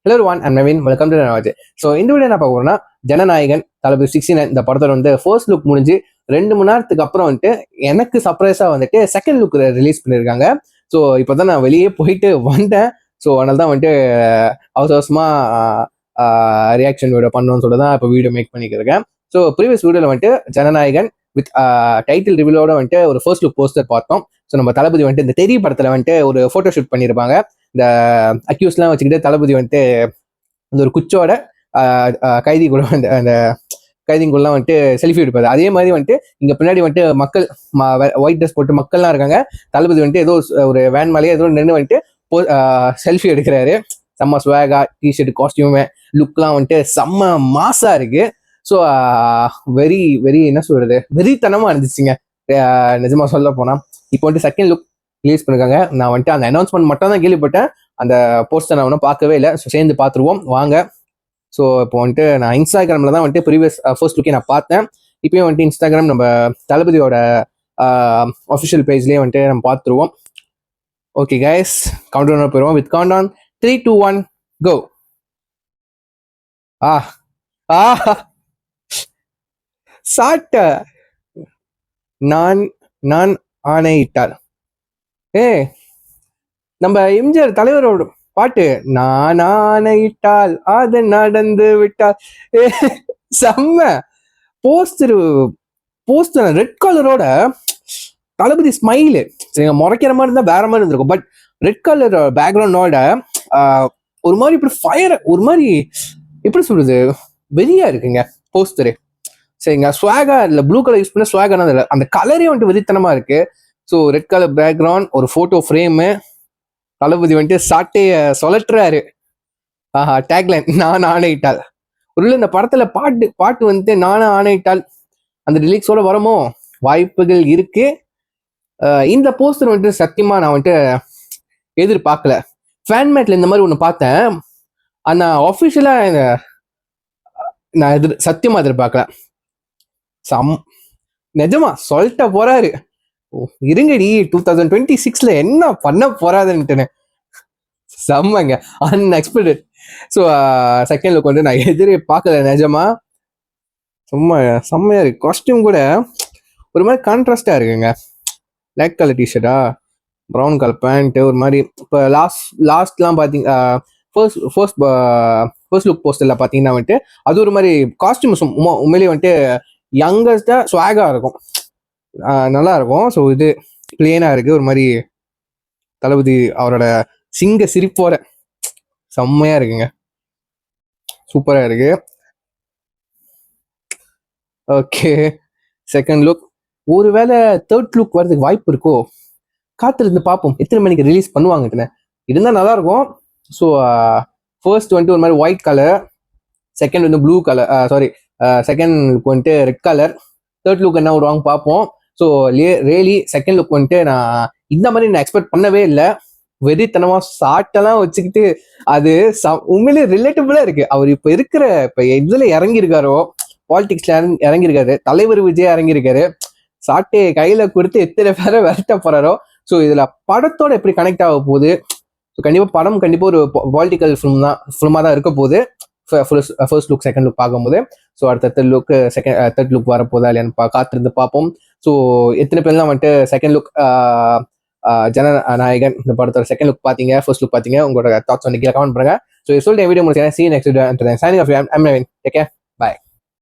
Hello one and Naveen welcome to Nawaz. So இந்த வீடியோ என்ன பார்க்க போறோம்னா, ஜனநாயகன் தளபதி 69 இந்த படத்தோட வந்து ஃபர்ஸ்ட் லுக் முடிஞ்சு 2 மணி நேரத்துக்கு அப்புறம் வந்துட்டு எனக்கு சர்ப்ரைஸா வந்துட்டு செகண்ட் லுக் ரிலீஸ் பண்ணியிருக்காங்க. ஸோ இப்போ தான் நான் வெளியே போயிட்டு வந்தேன். ஸோ அதனால தான் வந்துட்டு அவசர அவசரமா ரியாக்ஷன் வீடியோ பண்ணணும்னு சொல்லிட்டு தான் இப்போ வீடியோ மேக் பண்ணிக்கிறேன். ஸோ ப்ரீவியஸ் வீடியோவில் வந்துட்டு ஜனநாயகன் வித் டைட்டில் ரிவியூலோட வந்துட்டு ஒரு ஃபர்ஸ்ட் லுக் போஸ்டர் பார்த்தோம். ஸோ நம்ம தளபதி வந்துட்டு இந்த தெரிய படத்தில் வந்துட்டு ஒரு ஃபோட்டோ ஷூட் பண்ணியிருப்பாங்க. இந்த அக்யூஸ்லாம் வச்சுக்கிட்டு தளபதி வந்துட்டு அந்த ஒரு குச்சோட கைதி கூட வந்து அந்த கைதிங்குள்ளலாம் வந்துட்டு செல்ஃபி எடுப்பாரு. அதே மாதிரி வந்துட்டு இங்க பின்னாடி வந்துட்டு மக்கள் ஒயிட் ட்ரெஸ் போட்டு மக்கள்லாம் இருக்காங்க. தளபதி வந்துட்டு ஏதோ ஒரு வேன் மேலேயே ஏதோ நின்று வந்துட்டு செல்ஃபி எடுக்கிறாரு. செம்ம ஸ்வாகா டிஷர்ட் காஸ்டியூமு லுக்லாம் வந்துட்டு செம்ம மாசா இருக்கு. ஸோ வெரி வெரி என்ன சொல்றது, வெறித்தனமா இருந்துச்சுங்க நிஜமா சொல்ல போனா. இப்போ வந்துட்டு செகண்ட் லுக் ரிலீஸ் பண்ணிருக்காங்க. நான் வந்துட்டு அந்த அனௌன்ஸ்மெண்ட் மட்டும் தான் கேள்விப்பட்டேன். அந்த போஸ்டர் நான் ஒன்றும் பார்க்கவே இல்லை. ஸோ சேர்ந்து பார்த்துருவோம் வாங்க. ஸோ இப்போ வந்துட்டு நான் இன்ஸ்டாகிராமில் தான் வந்துட்டு ப்ரீவியஸ் ஃபர்ஸ்ட் லுக்கே நான் பார்த்தேன். இப்போயும் வந்துட்டு இன்ஸ்டாகிராம் நம்ம தளபதியோட அஃபிஷியல் பேஜ்லேயே வந்துட்டு நம்ம பார்த்துருவோம். ஓகே கைஸ், கவுண்ட் டவுன் போயிடுவோம். வித் கவுண்ட் டவுன் 3, 2, 1 கோ. ஆ ஆ சாட்ட நான் நான் ஆணையிட்டார். நம்ம எம்ஜிஆர் தலைவரோட பாட்டு, நான் ஆணையிட்டால் அது நடந்து விட்டால். செம்ம போஸ்டர் ரெட் கலரோட தளபதி ஸ்மைலு முறைக்கிற மாதிரி இருந்தா வேற மாதிரி இருந்திருக்கும். பட் ரெட் கலர் பேக்ரவுண்டோட ஒரு மாதிரி இப்படி ஃபயர், ஒரு மாதிரி எப்படி சொல்றது, வெறியா இருக்குங்க போஸ்டரு. சரிங்க, ஸ்வாகா இல்லை ப்ளூ கலர் யூஸ் பண்ண ஸ்வாகா இல்லை, அந்த கலரே வந்துட்டு வெறித்தனமா இருக்கு. ஸோ ரெட் கலர் பேக்ரவுண்ட், ஒரு போட்டோ ஃப்ரேமு, தளபதி வந்துட்டு சாட்டைய சொல்லட்டுறாரு. ஆஹா, டேக்லைன் நான் ஆணையிட்டால். ஒரு இந்த படத்துல பாட்டு வந்துட்டு நானா ஆணையிட்டால் அந்த ரிலீக்ஸோட வரமோ வாய்ப்புகள் இருக்கு. இந்த போஸ்டர் வந்துட்டு சத்தியமா நான் வந்துட்டு எதிர்பார்க்கல. ஃபேன்மேட்ல இந்த மாதிரி ஒன்று பார்த்தேன். ஆனா ஆஃபிஷியலா நான் சத்தியமா எதிர்பார்க்கல. நிஜமா சொல்லிட்ட போறாரு, இருங்கடி 2026 என்ன பண்ண போறாதுன்ட்டு. செம்மங்க, அன்எக்ஸ்பெக்டட். ஸோ செகண்ட் லுக் வந்து நான் பார்க்கல நிஜமா. செம்மையா இருக்கு. காஸ்டியூம் கூட ஒரு மாதிரி கான்ட்ராஸ்டா இருக்குங்க. பிளாக் கலர் டிஷர்ட்டா, ப்ரௌன் கலர் பேண்ட்டு, ஒரு மாதிரி இப்போ லாஸ்ட்லாம் பார்த்தீங்க ஃபர்ஸ்ட் லுக் போஸ்டர்ல பார்த்தீங்கன்னா வந்துட்டு அது ஒரு மாதிரி காஸ்டியூம் உண்மையிலேயே வந்துட்டு யங்கஸ்டா ஸ்வாகா இருக்கும், நல்லா இருக்கும். ஸோ இது பிளேனா இருக்கு, ஒரு மாதிரி தளபதி அவரோட சிங்க சிரிப்போட செம்மையா இருக்குங்க, சூப்பரா இருக்கு. Okay, second look. ஒருவேளை தேர்ட் லுக் வரதுக்கு வாய்ப்பு இருக்கோ, காத்திருந்து பார்ப்போம் எத்தனை மணிக்கு ரிலீஸ் பண்ணுவாங்கன்னு. இருந்தால் நல்லா இருக்கும். ஸோ ஃபர்ஸ்ட் வந்துட்டு ஒரு மாதிரி ஒயிட் கலர், செகண்ட் வந்து blue colour, sorry second look வந்துட்டு ரெட் கலர், தேர்ட் லுக் என்ன வருவாங்க பார்ப்போம். ஸோ ரியலி செகண்ட் லுக் வந்துட்டு நான் இந்த மாதிரி நான் எக்ஸ்பெக்ட் பண்ணவே இல்லை. வெறித்தனமா சாட்டெல்லாம் வச்சுக்கிட்டு அது உண்மையிலேயே ரிலேட்டபிளா இருக்கு. அவர் இப்ப இருக்கிற இதுல இறங்கியிருக்காரோ, பாலிடிக்ஸ்ல இறங்கியிருக்காரு, தலைவர் விஜய் இறங்கியிருக்காரு, சாட்டையை கையில கொடுத்து எத்தனை பேரை விரட்ட போறாரோ. ஸோ இதுல படத்தோட எப்படி கனெக்ட் ஆக போகுது, ஸோ கண்டிப்பா படம் கண்டிப்பா ஒரு பாலிட்டிக்கல் ஃபிலிமா தான் இருக்க போகுது ஃபர்ஸ்ட் லுக் செகண்ட் லுக் பார்க்கும்போது. ஸோ அடுத்த தேர்ட் லுக் வரப்போதா இல்லையான்னு காத்திருந்து பார்ப்போம். ஸோ எத்தனை பேர்லாம் வந்துட்டு செகண்ட் லுக் ஜனநாயகன் இந்த படத்தோட செகண்ட் லுக் பாத்தீங்க, ஃபர்ஸ்ட் லுக் பாத்தீங்க, உங்களோட தாட்ஸ் வந்து கீழே கமெண்ட் பண்ணுங்க. ஸோ சொல்லிட்டு வீடியோ முடிச்சு see you next video. Signing off, I'm Naveen. Take care. Bye.